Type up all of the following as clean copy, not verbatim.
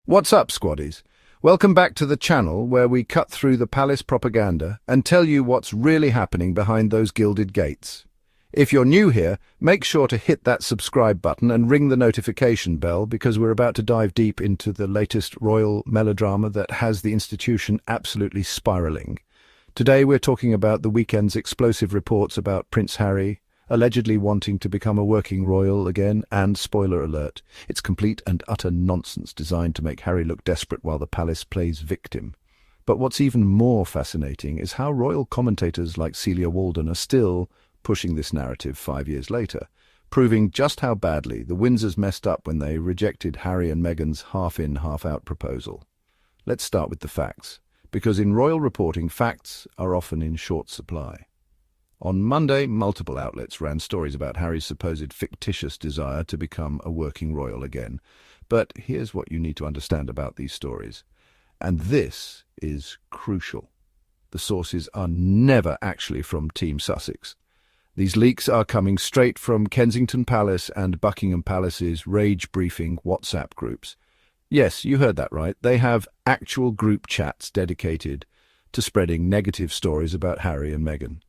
What's up, squaddies? Welcome back to the channel where we cut through the palace propaganda and tell you what's really happening behind those gilded gates. If you're new here, make sure to hit that subscribe button and ring the notification bell because we're about to dive deep into the latest royal melodrama that has the institution absolutely spiraling. Today we're talking about the weekend's explosive reports about Prince Harry allegedly wanting to become a working royal again, and spoiler alert, it's complete and utter nonsense designed to make Harry look desperate while the palace plays victim. But what's even more fascinating is how royal commentators like Celia Walden are still pushing this narrative 5 years later, proving just how badly the Windsors messed up when they rejected Harry and Meghan's half-in, half-out proposal. Let's start with the facts, because in royal reporting, facts are often in short supply. On Monday, multiple outlets ran stories about Harry's supposed fictitious desire to become a working royal again. But here's what you need to understand about these stories. And this is crucial. The sources are never actually from Team Sussex. These leaks are coming straight from Kensington Palace and Buckingham Palace's rage-briefing WhatsApp groups. Yes, you heard that right. They have actual group chats dedicated to spreading negative stories about Harry and Meghan.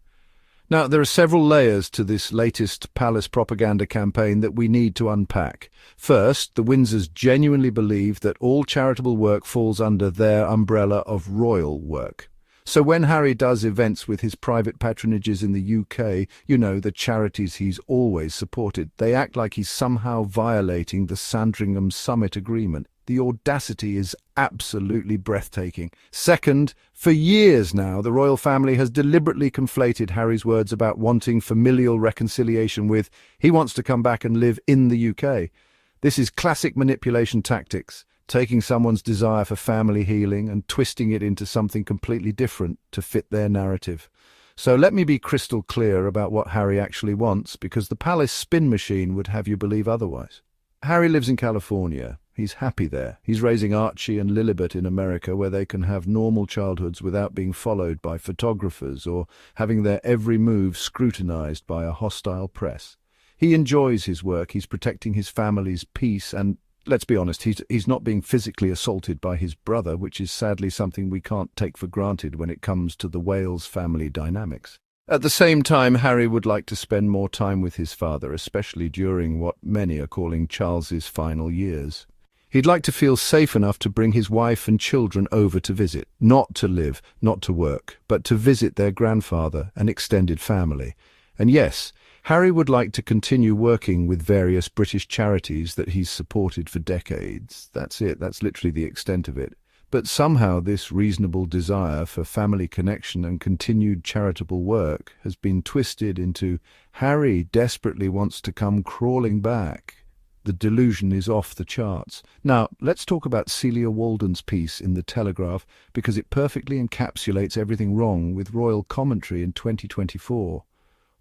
Now, there are several layers to this latest palace propaganda campaign that we need to unpack. First, the Windsors genuinely believe that all charitable work falls under their umbrella of royal work. So when Harry does events with his private patronages in the UK, the charities he's always supported, they act like he's somehow violating the Sandringham Summit Agreement. The audacity is absolutely breathtaking. Second, for years now, the royal family has deliberately conflated Harry's words about wanting familial reconciliation with he wants to come back and live in the UK. This is classic manipulation tactics, taking someone's desire for family healing and twisting it into something completely different to fit their narrative. So let me be crystal clear about what Harry actually wants, because the palace spin machine would have you believe otherwise. Harry lives in California. He's happy there. He's raising Archie and Lilibet in America, where they can have normal childhoods without being followed by photographers or having their every move scrutinized by a hostile press. He enjoys his work. He's protecting his family's peace, and let's be honest, he's not being physically assaulted by his brother, which is sadly something we can't take for granted when it comes to the Wales family dynamics. At the same time, Harry would like to spend more time with his father, especially during what many are calling Charles's final years. He'd like to feel safe enough to bring his wife and children over to visit, not to live, not to work, but to visit their grandfather and extended family. And yes, Harry would like to continue working with various British charities that he's supported for decades. That's it, that's literally the extent of it. But somehow this reasonable desire for family connection and continued charitable work has been twisted into Harry desperately wants to come crawling back. The delusion is off the charts. Now, let's talk about Celia Walden's piece in the Telegraph, because it perfectly encapsulates everything wrong with royal commentary in 2024.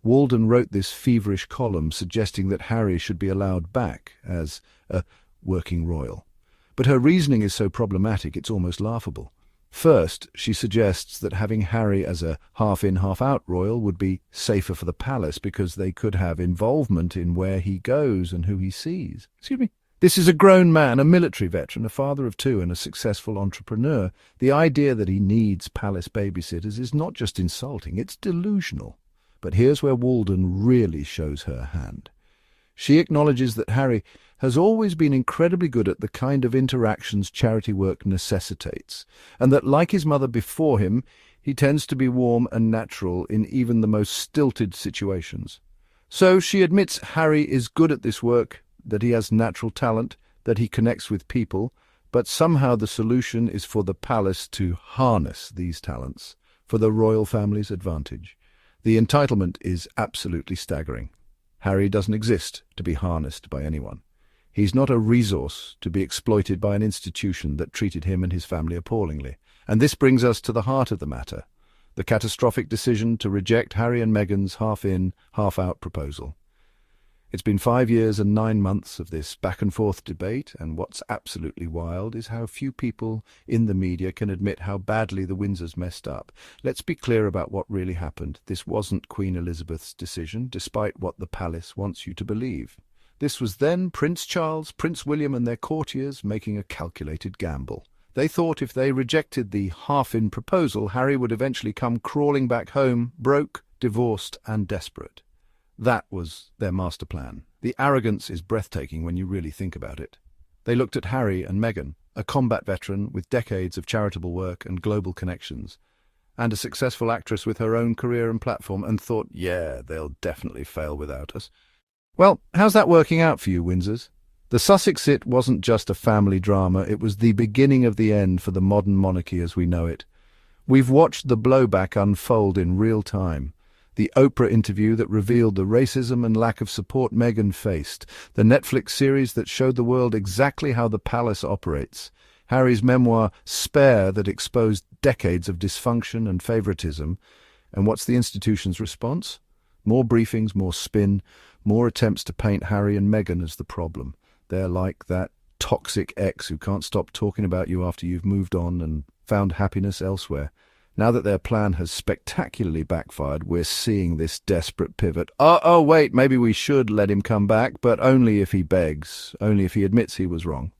Walden wrote this feverish column suggesting that Harry should be allowed back as a working royal. But her reasoning is so problematic it's almost laughable. First, she suggests that having Harry as a half-in, half-out royal would be safer for the palace because they could have involvement in where he goes and who he sees. Excuse me. This is a grown man, a military veteran, a father of two and a successful entrepreneur. The idea that he needs palace babysitters is not just insulting, it's delusional. But here's where Walden really shows her hand. She acknowledges that Harry has always been incredibly good at the kind of interactions charity work necessitates, and that, like his mother before him, he tends to be warm and natural in even the most stilted situations. So she admits Harry is good at this work, that he has natural talent, that he connects with people, but somehow the solution is for the palace to harness these talents for the royal family's advantage. The entitlement is absolutely staggering. Harry doesn't exist to be harnessed by anyone. He's not a resource to be exploited by an institution that treated him and his family appallingly. And this brings us to the heart of the matter, the catastrophic decision to reject Harry and Meghan's half-in, half-out proposal. It's been 5 years and 9 months of this back-and-forth debate, and what's absolutely wild is how few people in the media can admit how badly the Windsors messed up. Let's be clear about what really happened. This wasn't Queen Elizabeth's decision, despite what the palace wants you to believe. This was then Prince Charles, Prince William and their courtiers making a calculated gamble. They thought if they rejected the half-in proposal, Harry would eventually come crawling back home, broke, divorced and desperate. That was their master plan. The arrogance is breathtaking when you really think about it. They looked at Harry and Meghan, a combat veteran with decades of charitable work and global connections, and a successful actress with her own career and platform, and thought, yeah, they'll definitely fail without us. Well, how's that working out for you, Windsors? The Sussexes wasn't just a family drama, it was the beginning of the end for the modern monarchy as we know it. We've watched the blowback unfold in real time. The Oprah interview that revealed the racism and lack of support Meghan faced, the Netflix series that showed the world exactly how the palace operates, Harry's memoir Spare that exposed decades of dysfunction and favoritism. And what's the institution's response? More briefings, more spin, more attempts to paint Harry and Meghan as the problem. They're like that toxic ex who can't stop talking about you after you've moved on and found happiness elsewhere. Now that their plan has spectacularly backfired, we're seeing this desperate pivot. Oh, wait, maybe we should let him come back, but only if he begs, only if he admits he was wrong.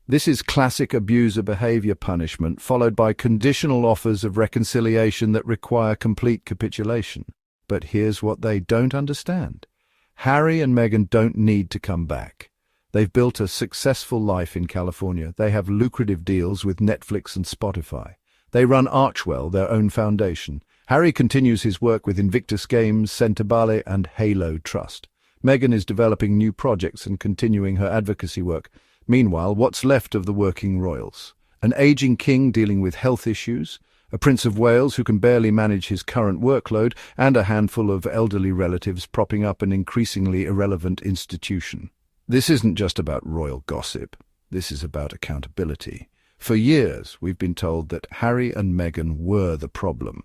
This is classic abuser behavior punishment, followed by conditional offers of reconciliation that require complete capitulation. But here's what they don't understand. Harry and Meghan don't need to come back. They've built a successful life in California. They have lucrative deals with Netflix and Spotify. They run Archewell, their own foundation. Harry continues his work with Invictus Games, Centabale and Halo Trust. Meghan is developing new projects and continuing her advocacy work. Meanwhile, what's left of the working royals? An aging king dealing with health issues, a Prince of Wales who can barely manage his current workload, and a handful of elderly relatives propping up an increasingly irrelevant institution. This isn't just about royal gossip. This is about accountability. For years, we've been told that Harry and Meghan were the problem,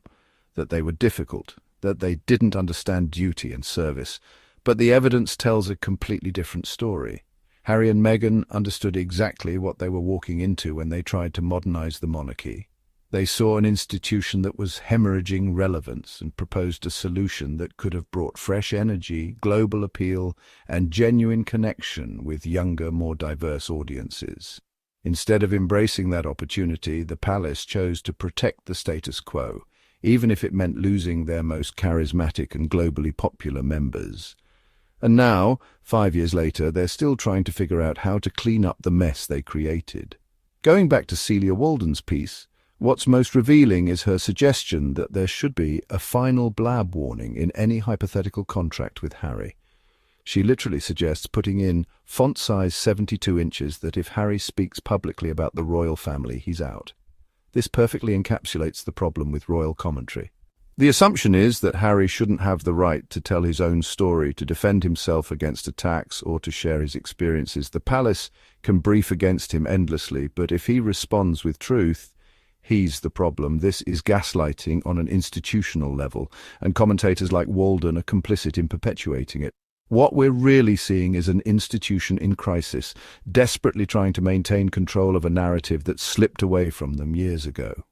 that they were difficult, that they didn't understand duty and service. But the evidence tells a completely different story. Harry and Meghan understood exactly what they were walking into when they tried to modernize the monarchy. They saw an institution that was hemorrhaging relevance and proposed a solution that could have brought fresh energy, global appeal, and genuine connection with younger, more diverse audiences. Instead of embracing that opportunity, the palace chose to protect the status quo, even if it meant losing their most charismatic and globally popular members. And now, 5 years later, they're still trying to figure out how to clean up the mess they created. Going back to Celia Walden's piece, what's most revealing is her suggestion that there should be a final blab warning in any hypothetical contract with Harry. She literally suggests putting in font size 72 inches that if Harry speaks publicly about the royal family, he's out. This perfectly encapsulates the problem with royal commentary. The assumption is that Harry shouldn't have the right to tell his own story, to defend himself against attacks, or to share his experiences. The palace can brief against him endlessly, but if he responds with truth, he's the problem. This is gaslighting on an institutional level, and commentators like Walden are complicit in perpetuating it. What we're really seeing is an institution in crisis, desperately trying to maintain control of a narrative that slipped away from them years ago.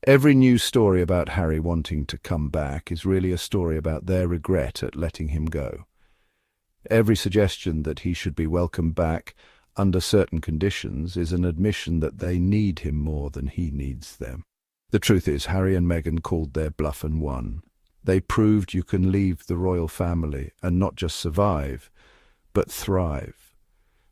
Every news story about Harry wanting to come back is really a story about their regret at letting him go. Every suggestion that he should be welcomed back under certain conditions is an admission that they need him more than he needs them. The truth is, Harry and Meghan called their bluff and won. They proved you can leave the royal family and not just survive, but thrive.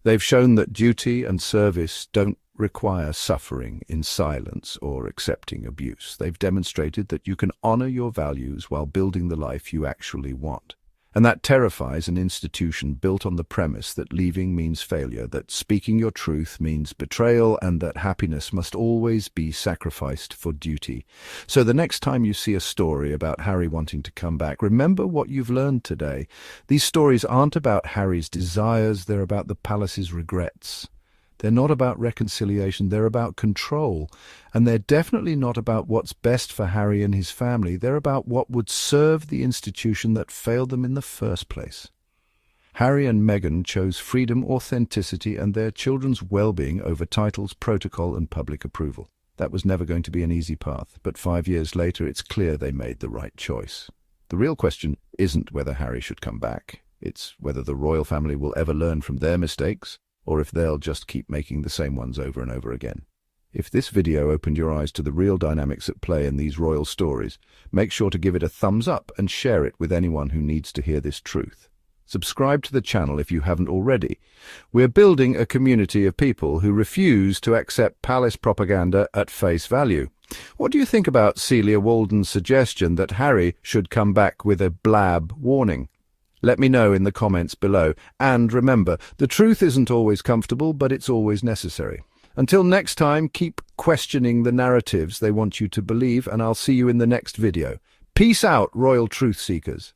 They've shown that duty and service don't require suffering in silence or accepting abuse. They've demonstrated that you can honor your values while building the life you actually want. And that terrifies an institution built on the premise that leaving means failure, that speaking your truth means betrayal, and that happiness must always be sacrificed for duty. So the next time you see a story about Harry wanting to come back, remember what you've learned today. These stories aren't about Harry's desires, they're about the palace's regrets. They're not about reconciliation, they're about control. And they're definitely not about what's best for Harry and his family. They're about what would serve the institution that failed them in the first place. Harry and Meghan chose freedom, authenticity, and their children's well-being over titles, protocol, and public approval. That was never going to be an easy path, but 5 years later it's clear they made the right choice. The real question isn't whether Harry should come back. It's whether the royal family will ever learn from their mistakes, or if they'll just keep making the same ones over and over again. If this video opened your eyes to the real dynamics at play in these royal stories, make sure to give it a thumbs up and share it with anyone who needs to hear this truth. Subscribe to the channel if you haven't already. We're building a community of people who refuse to accept palace propaganda at face value. What do you think about Celia Walden's suggestion that Harry should come back with a blab warning? Let me know in the comments below. And remember, the truth isn't always comfortable, but it's always necessary. Until next time, keep questioning the narratives they want you to believe, and I'll see you in the next video. Peace out, royal truth seekers.